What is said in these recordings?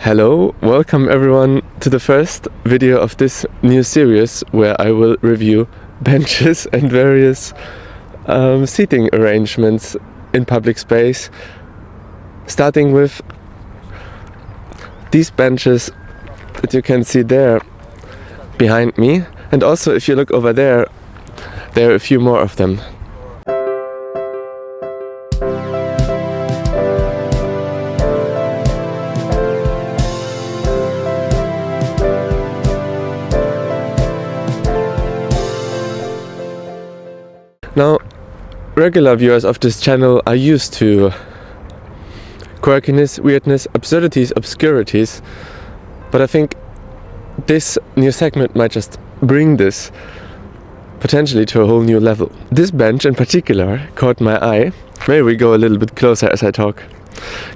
Hello, welcome everyone to the first video of this new series where I will review benches and various seating arrangements in public space, starting with these benches that you can see there behind me, and also if you look over there, there are a few more of them. Now, regular viewers of this channel are used to quirkiness, weirdness, absurdities, obscurities, but I think this new segment might just bring this potentially to a whole new level. This bench in particular caught my eye. Maybe we go a little bit closer as I talk.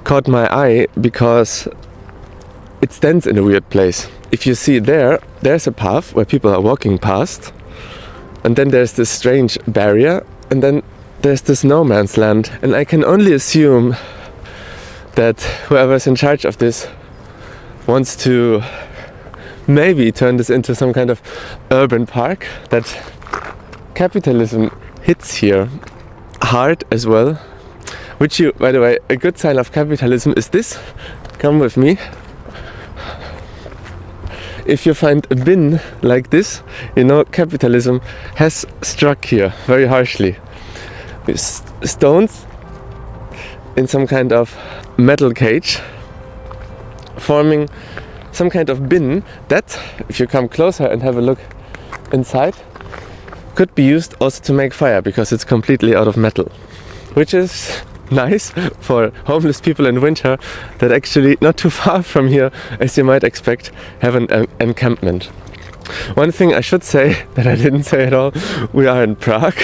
Caught my eye because it stands in a weird place. If you see there's a path where people are walking past, and then there's this strange barrier, and then there's this no man's land. And I can only assume that whoever's in charge of this wants to maybe turn this into some kind of urban park, that capitalism hits here hard as well. Which by the way, a good sign of capitalism is this. Come with me. If you find a bin like this, you know capitalism has struck here very harshly. With stones in some kind of metal cage, forming some kind of bin that, if you come closer and have a look inside, could be used also to make fire because it's completely out of metal. Which is nice for homeless people in winter that actually not too far from here, as you might expect, have an encampment. One thing I should say that I didn't say at all, we are in Prague.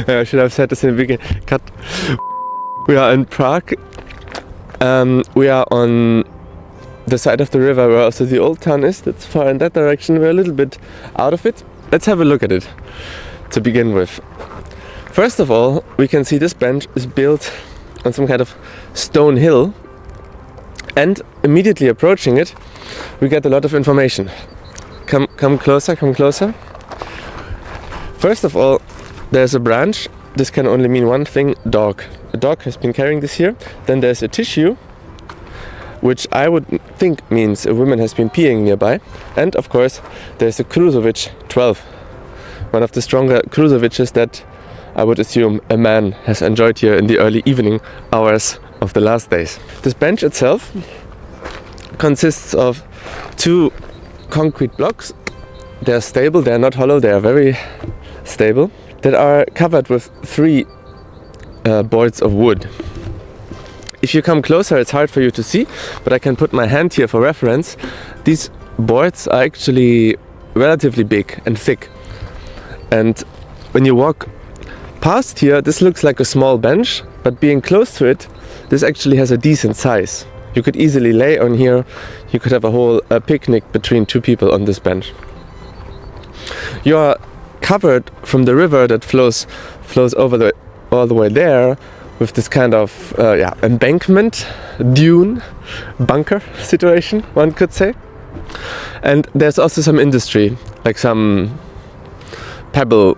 I should have said this in the beginning. Cut. We are in Prague. We are on the side of the river where also the old town is. That's far in that direction. We're a little bit out of it. Let's have a look at it to begin with. First of all, we can see this bench is built on some kind of stone hill, and immediately approaching it, we get a lot of information. Come closer, come closer. First of all, there's a branch. This can only mean one thing, dog. A dog has been carrying this here. Then there's a tissue, which I would think means a woman has been peeing nearby. And of course, there's a Crusovic 12. One of the stronger Crusoviches that I would assume a man has enjoyed here in the early evening hours of the last days. This bench itself consists of two concrete blocks. They're stable, they're not hollow, they are very stable, that are covered with three boards of wood. If you come closer, it's hard for you to see, but I can put my hand here for reference. These boards are actually relatively big and thick. And when you walk past here, this looks like a small bench, but being close to it, this actually has a decent size. You could easily lay on here. You could have a whole picnic between two people on this bench. You are covered from the river that flows over all the way there with this kind of embankment, dune, bunker situation, one could say. And there's also some industry, like some pebble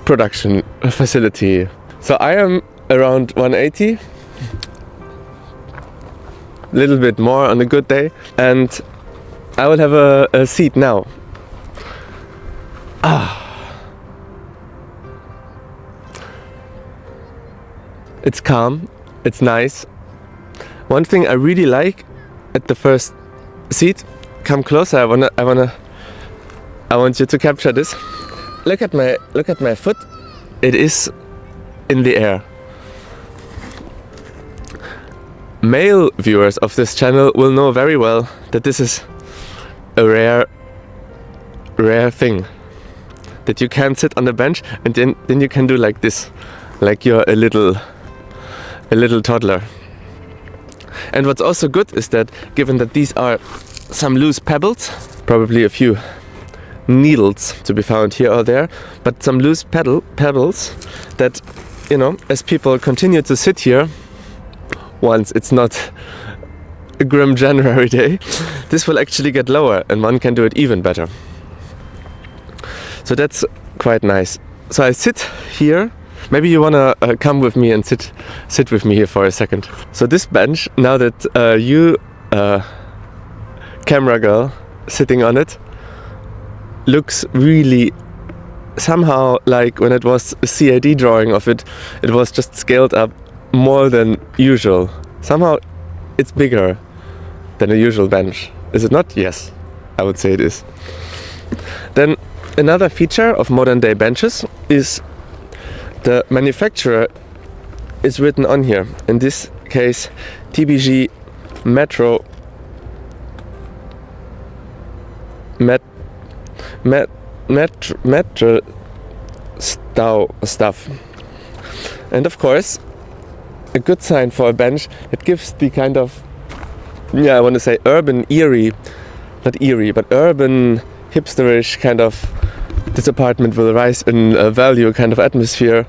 production facility. So I am around 180, a little bit more on a good day, and I will have a seat now. It's calm, it's nice. One thing I really like at the first seat, come closer, I want you to capture this. Look at my foot. It is in the air. Male viewers of this channel will know very well that this is a rare thing. That you can sit on a bench and then you can do like this, like you're a little toddler. And what's also good is that, given that these are some loose pebbles, probably a few needles to be found here or there, but some loose pebbles that, you know, as people continue to sit here, once it's not a grim January day, this will actually get lower and one can do it even better. So that's quite nice. So I sit here. Maybe you wanna come with me and sit with me here for a second. So this bench, now that you, camera girl, sitting on it, looks really somehow like when it was a CAD drawing of it, it was just scaled up more than usual. Somehow it's bigger than a usual bench. Is it not? Yes, I would say it is. Then another feature of modern day benches is the manufacturer is written on here. In this case, TBG Metro Metro stuff. And of course, a good sign for a bench, it gives the kind of, I want to say urban not eerie, but urban hipsterish kind of, this apartment will rise in value kind of atmosphere.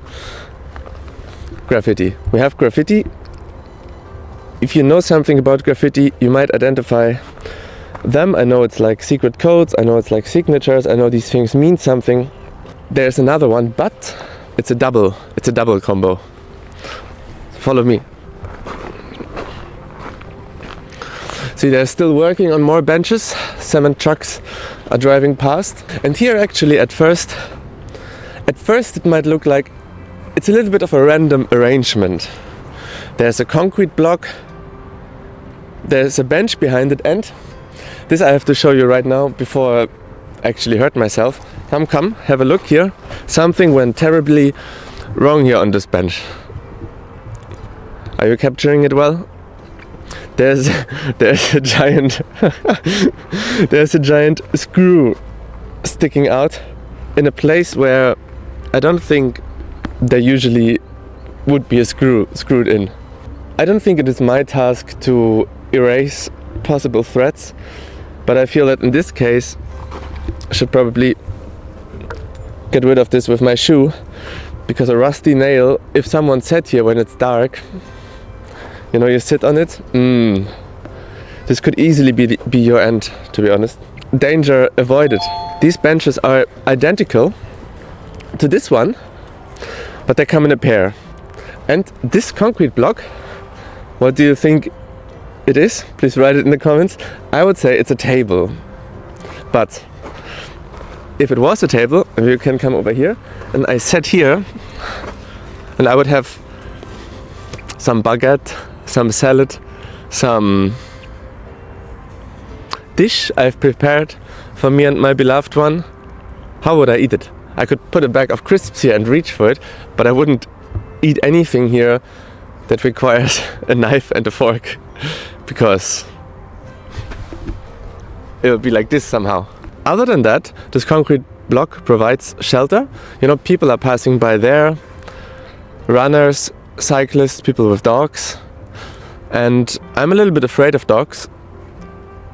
Graffiti. We have graffiti. If you know something about graffiti, you might identify them. I know it's like secret codes, I know it's like signatures, I know these things mean something. There's another one, but it's a double combo. Follow me. See, they're still working on more benches. Cement trucks are driving past. And here actually at first it might look like it's a little bit of a random arrangement. There's a concrete block, there's a bench behind it, and this I have to show you right now before I actually hurt myself. Come, have a look here. Something went terribly wrong here on this bench. Are you capturing it well? There's a giant there's a giant screw sticking out in a place where I don't think there usually would be a screw screwed in. I don't think it is my task to erase possible threats, but I feel that in this case I should probably get rid of this with my shoe, because a rusty nail, if someone sat here when it's dark, you sit on it, this could easily be your end, to be honest. Danger avoided. These benches are identical to this one, but they come in a pair. And this concrete block, what do you think it is? Please write it in the comments. I would say it's a table. But if it was a table, you can come over here, and I sat here, and I would have some baguette, some salad, some dish I've prepared for me and my beloved one. How would I eat it? I could put a bag of crisps here and reach for it, but I wouldn't eat anything here that requires a knife and a fork, because it would be like this somehow. Other than that, this concrete block provides shelter. People are passing by there, runners, cyclists, people with dogs. And I'm a little bit afraid of dogs,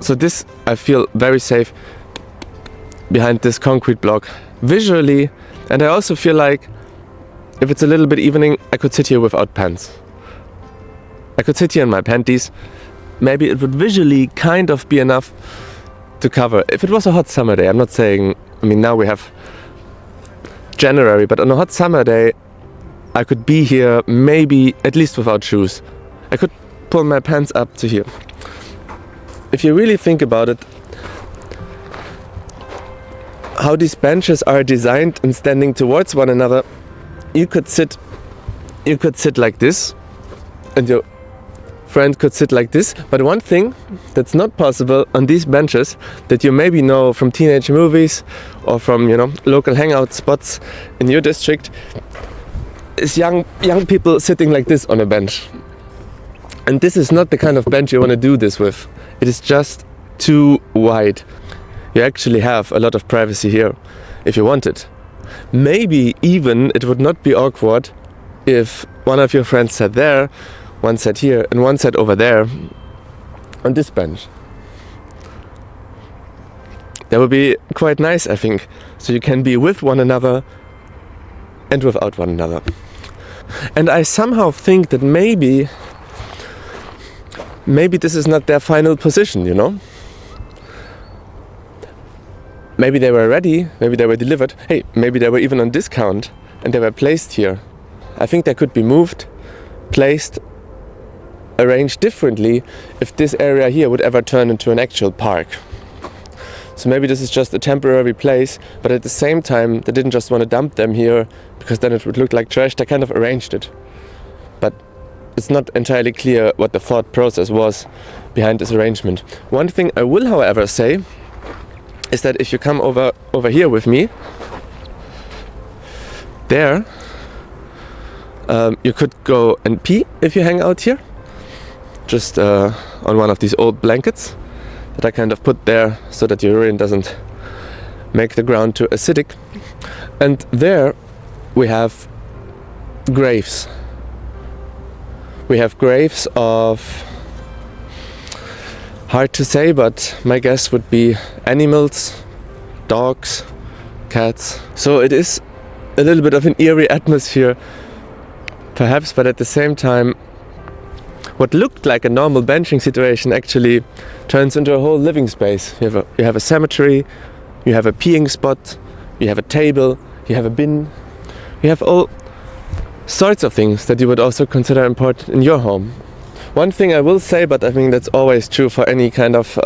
so this I feel very safe behind this concrete block visually. And I also feel like if it's a little bit evening, I could sit here without pants. I could sit here in my panties. Maybe it would visually kind of be enough to cover. If it was a hot summer day, I'm not saying, now we have January, but on a hot summer day I could be here maybe at least without shoes. I could pull my pants up to here. If you really think about it, how these benches are designed and standing towards one another, you could sit like this, and your friend could sit like this. But one thing that's not possible on these benches, that you maybe know from teenage movies or from local hangout spots in your district, is young people sitting like this on a bench. And this is not the kind of bench you want to do this with. It is just too wide. You actually have a lot of privacy here, if you want it. Maybe even it would not be awkward if one of your friends sat there, one sat here, and one sat over there on this bench. That would be quite nice, I think. So you can be with one another and without one another. And I somehow think that maybe maybe this is not their final position, you know? Maybe they were ready, maybe they were delivered. Hey, maybe they were even on discount and they were placed here. I think they could be moved, placed, arranged differently if this area here would ever turn into an actual park. So maybe this is just a temporary place, but at the same time they didn't just want to dump them here because then it would look like trash. They kind of arranged it. But it's not entirely clear what the thought process was behind this arrangement. One thing I will, however, say is that if you come over here with me, there, you could go and pee if you hang out here, just on one of these old blankets that I kind of put there so that your urine doesn't make the ground too acidic. And there we have graves. We have graves of, hard to say, but my guess would be animals, dogs, cats. So it is a little bit of an eerie atmosphere, perhaps, but at the same time, what looked like a normal benching situation actually turns into a whole living space. You have a cemetery, you have a peeing spot, you have a table, you have a bin, you have all sorts of things that you would also consider important in your home. One thing I will say, but I think that's always true for any kind of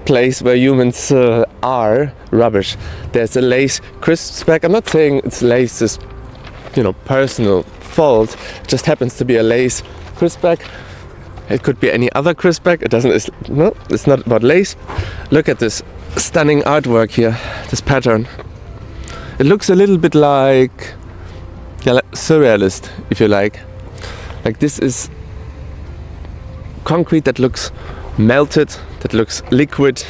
place where humans are rubbish. There's a Lay's crisps bag. I'm not saying it's Lay's personal fault. It just happens to be a Lay's crisp bag. It could be any other crisp bag. It's not about Lay's. Look at this stunning artwork here, this pattern. It looks a little bit like surrealist, if you like. Like this is concrete that looks melted, that looks liquid,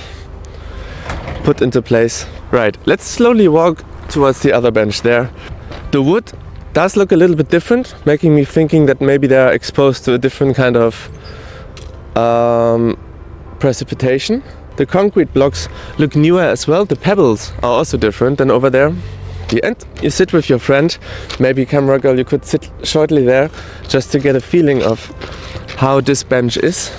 put into place. Right, let's slowly walk towards the other bench there. The wood does look a little bit different, making me thinking that maybe they are exposed to a different kind of precipitation. The concrete blocks look newer as well. The pebbles are also different than over there. And you sit with your friend, maybe camera girl, you could sit shortly there just to get a feeling of how this bench is.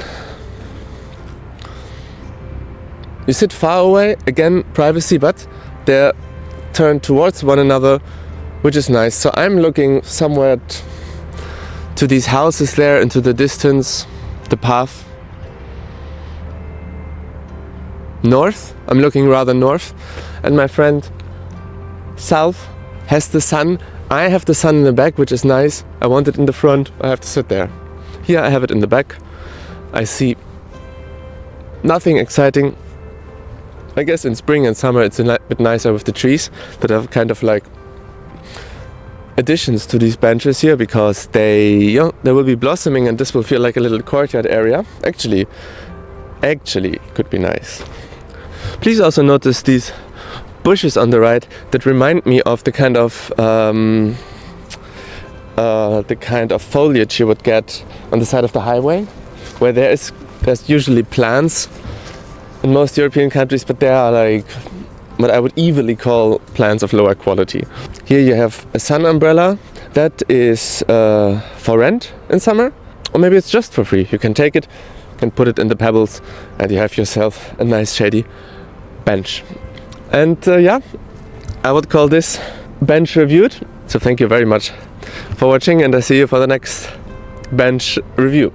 You sit far away, again privacy, but they're turned towards one another, which is nice. So I'm looking somewhere to these houses there, into the distance, the path. North, I'm looking rather north, and my friend south has the sun. I have the sun in the back, which is nice. I want it in the front, I have to sit there. Here I have it in the back. I see nothing exciting. I guess in spring and summer it's a bit nicer with the trees that are kind of like additions to these benches here, because they will be blossoming and this will feel like a little courtyard area. Actually could be nice. Please also notice these bushes on the right that remind me of the kind of foliage you would get on the side of the highway, where there's usually plants in most European countries, but they are like what I would easily call plants of lower quality. Here you have a sun umbrella that is for rent in summer, or maybe it's just for free. You can take it, can put it in the pebbles, and you have yourself a nice shady bench. And I would call this bench reviewed. So thank you very much for watching, and I see you for the next bench review.